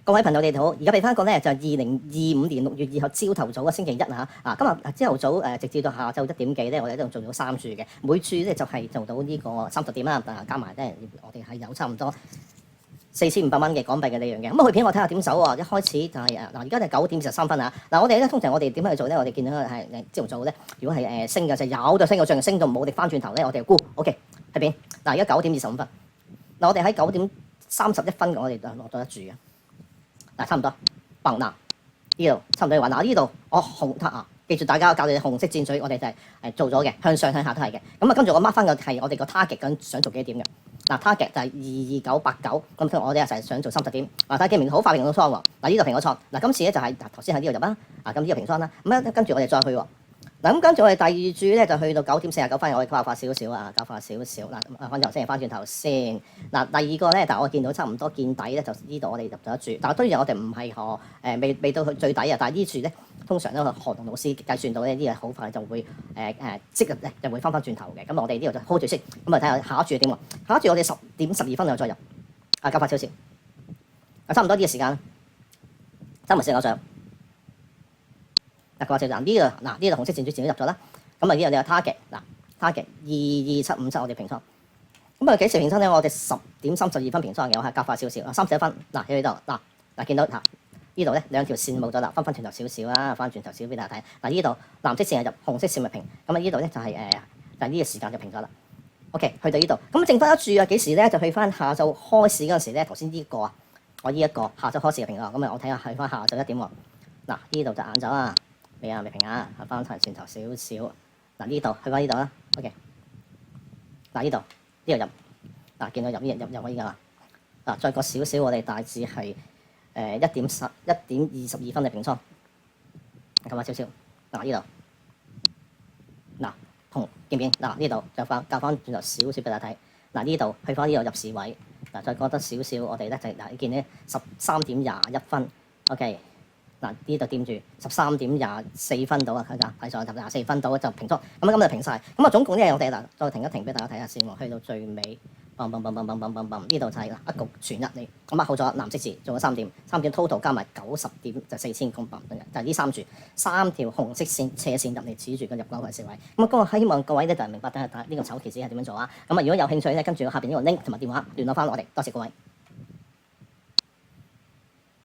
各位朋友你哋好，而家俾翻一個咧就係2025年6月2號朝頭早嘅星期一啊嚇，今日朝頭早直至到下晝1點幾咧，我哋都做咗3注嘅，每注咧就係做到呢個30點啦，加埋咧我哋係有差唔多4500蚊嘅港幣嘅利潤嘅。咁去片我睇下點手喎，一開始就係嗱，而家就9點23分啊。嗱，我哋咧通常我哋點樣去做咧？我哋見到係朝頭早咧，如果係升嘅就有就升個漲，升到冇力翻轉頭咧，我哋就沽。OK， 去片嗱，而家9點25分，嗱我哋喺9點31分我哋就落咗一注嘅。嗱，差唔多，嗱呢度差唔多要話，嗱呢度我紅啊，記住大家教你紅色箭嘴，我哋就係做咗嘅，向上向下都係嘅。咁啊，跟住我 mark 翻個係我哋個 target 咁想做幾點嘅。嗱 target 就係22989，咁所以我哋就係想做30點。嗱，睇見面好快平到倉喎。嗱呢度平咗倉，嗱今次咧就係頭先喺呢度入啦，咁呢個平倉啦。咁跟住我哋再去喎。嗱咁跟住我哋第二注咧就去到9點49分，我哋較快少少啊，較快少少。嗱，翻頭先翻轉頭先。嗱第二個咧，但係我見到差唔多見底咧，就呢度我哋入咗一注。但係當然我哋唔係未到去最底啊，但係呢注咧通常咧何龍老師計算到咧呢嘢好快就會即日咧就會翻轉頭嘅。咁我哋呢度就 hold 住先。咁啊睇下下一注係點喎？下一注我哋10點12分又再入，較快少少。差唔多呢個時間，差唔多4個上。嗱，個就呢度紅色箭嘴入咗啦，咁啊呢度你有 target target 22757我哋平倉，咁啊幾時平倉咧？我哋10點32分平倉嘅，我係較快少少，31分喺呢度嗱見到呢度咧兩條線冇咗啦，翻轉頭少少啦，翻轉頭少少俾大家睇。嗱呢度藍色線係入，紅色線咪平，咁啊呢度咧就係就呢個時間就平咗啦。OK， 去到呢度，咁剩翻一注啊，幾時咧就去翻下晝開市嗰陣時咧，頭先呢個我呢一個下晝開市就平咗，咁啊我睇下去翻下晝1點喎。嗱呢度就晏晝啊。未平啊，翻轉頭少少。嗱呢度去翻呢度啦 ，OK。嗱呢度入，嗱見到入可以㗎啦。嗱再過少少，我哋大致係1點22分嘅平倉，咁少少。嗱呢度，嗱同見唔見？嗱呢度就較翻轉頭少少俾大家睇。嗱呢度去翻呢度入市位，嗱再過得少少，我哋咧就嗱你見咧13點21分 ，OK。嗱呢度掂住13點24分到啊，睇上24分到就平倉，咁就平晒。咁啊總共咧我哋再停一停俾大家睇下先喎，去到最尾，呢度就係一局全日嚟，咁好咗藍色字做咗3點 total 加埋90點就4000公磅，就係呢3條紅色線斜線入嚟指住個入港位位。咁啊希望各位咧就明白呢個籌期指係點樣做啊。咁啊如果有興趣咧，跟住下邊呢個 link 同埋電話聯絡翻我哋，多謝各位。